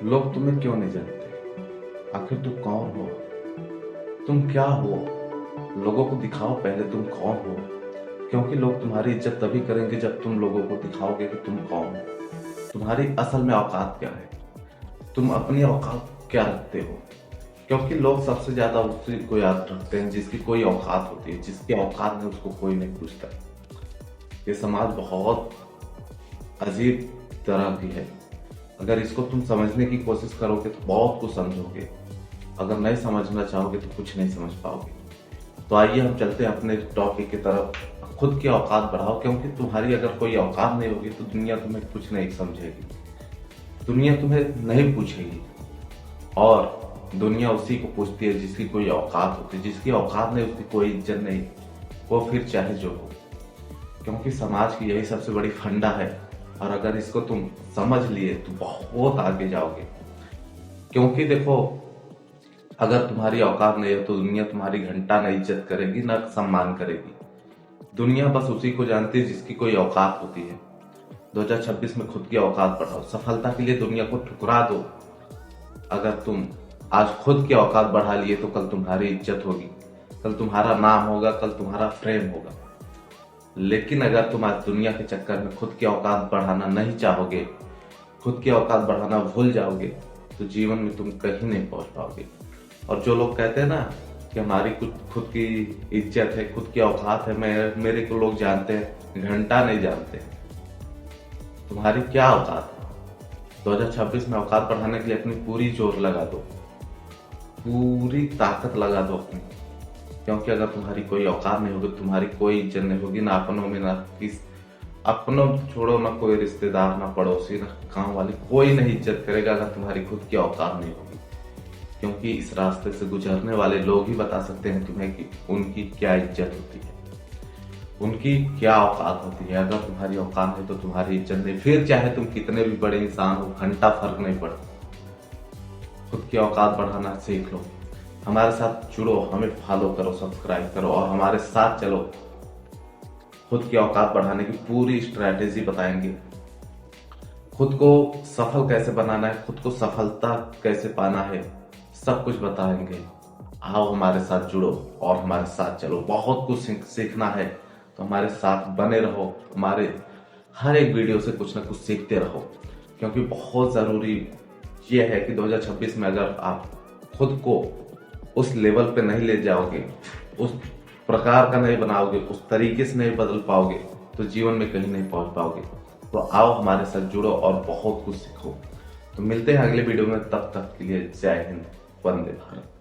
लोग तुम्हें क्यों नहीं जानते? आखिर तुम कौन हो? तुम क्या हो? लोगों को दिखाओ पहले तुम कौन हो, क्योंकि लोग तुम्हारी इज्जत तभी करेंगे जब तुम लोगों को दिखाओगे कि तुम कौन हो, तुम्हारी असल में औकात क्या है, तुम अपनी औकात क्या रखते हो। क्योंकि लोग सबसे ज्यादा उसी को याद रखते हैं जिसकी कोई औकात होती है, जिसकी औकात नहीं उसको कोई नहीं पूछता। ये समाज बहुत अजीब तरह की है। अगर इसको तुम समझने की कोशिश करोगे तो बहुत कुछ समझोगे, अगर नहीं समझना चाहोगे तो कुछ नहीं समझ पाओगे। तो आइए हम चलते हैं अपने टॉपिक की तरफ। खुद की औकात बढ़ाओ, क्योंकि तुम्हारी अगर कोई औकात नहीं होगी तो दुनिया तुम्हें कुछ नहीं समझेगी, दुनिया तुम्हें नहीं पूछेगी। और दुनिया उसी को पूछती है जिसकी कोई औकात होती है, जिसकी औकात नहीं उसकी कोई इज्जत नहीं, वो फिर चाहे जो हो। क्योंकि समाज की यही सबसे बड़ी फंडा है, और अगर इसको तुम समझ लिए तो बहुत आगे जाओगे। क्योंकि देखो, अगर तुम्हारी औकात नहीं है तो दुनिया तुम्हारी घंटा नहीं इज्जत करेगी, ना सम्मान करेगी। दुनिया बस उसी को जानती है जिसकी कोई औकात होती है। 2026 में खुद की औकात बढ़ाओ, सफलता के लिए दुनिया को ठुकरा दो। अगर तुम आज खुद की औकात बढ़ा लिए तो कल तुम्हारी इज्जत होगी, कल तुम्हारा नाम होगा, कल तुम्हारा फ्रेम होगा। लेकिन अगर तुम आज दुनिया के चक्कर में खुद की औकात बढ़ाना नहीं चाहोगे, खुद की औकात बढ़ाना भूल जाओगे, तो जीवन में तुम कहीं नहीं पहुंच पाओगे। और जो लोग कहते हैं ना कि हमारी कुछ खुद की इज्जत है, खुद की औकात है, मेरे को लोग जानते हैं, घंटा नहीं जानते। तुम्हारी क्या औकात है? 2026 में औकात बढ़ाने के लिए अपनी पूरी जोर लगा दो, पूरी ताकत लगा दो अपनी। क्योंकि अगर तुम्हारी कोई औकात नहीं होगी, तुम्हारी कोई इज्जत नहीं होगी, ना अपनों में, ना किस अपनों छोड़ो, ना कोई रिश्तेदार, ना पड़ोसी, ना काम वाले, कोई नहीं इज्जत करेगा अगर तुम्हारी खुद की औकात नहीं होगी। क्योंकि इस रास्ते से गुजरने वाले लोग ही बता सकते हैं तुम्हें कि उनकी क्या इज्जत होती है, उनकी क्या औकात होती है। अगर तुम्हारी औकात है तो तुम्हारी इज्जत नहीं, फिर चाहे तुम कितने भी बड़े इंसान हो, घंटा फर्क नहीं पड़ता। खुद की औकात बढ़ाना सीख लो। हमारे साथ जुड़ो, हमें फॉलो करो, सब्सक्राइब करो और हमारे साथ चलो। खुद की औकात बढ़ाने की पूरी स्ट्रैटेजी बताएंगे, खुद को सफल कैसे बनाना है, खुद को सफलता कैसे पाना है, सब कुछ बताएंगे। आओ हमारे साथ जुड़ो और हमारे साथ चलो। बहुत कुछ सीखना है तो हमारे साथ बने रहो, हमारे हर एक वीडियो से कुछ ना कुछ सीखते रहो। क्योंकि बहुत ज़रूरी यह है कि 2026 में अगर आप खुद को उस लेवल पे नहीं ले जाओगे, उस प्रकार का नहीं बनाओगे, उस तरीके से नहीं बदल पाओगे, तो जीवन में कहीं नहीं पहुंच पाओगे। तो आओ हमारे साथ जुड़ो और बहुत कुछ सीखो। तो मिलते हैं अगले वीडियो में, तब तक के लिए जय हिंद, वंदे भारत।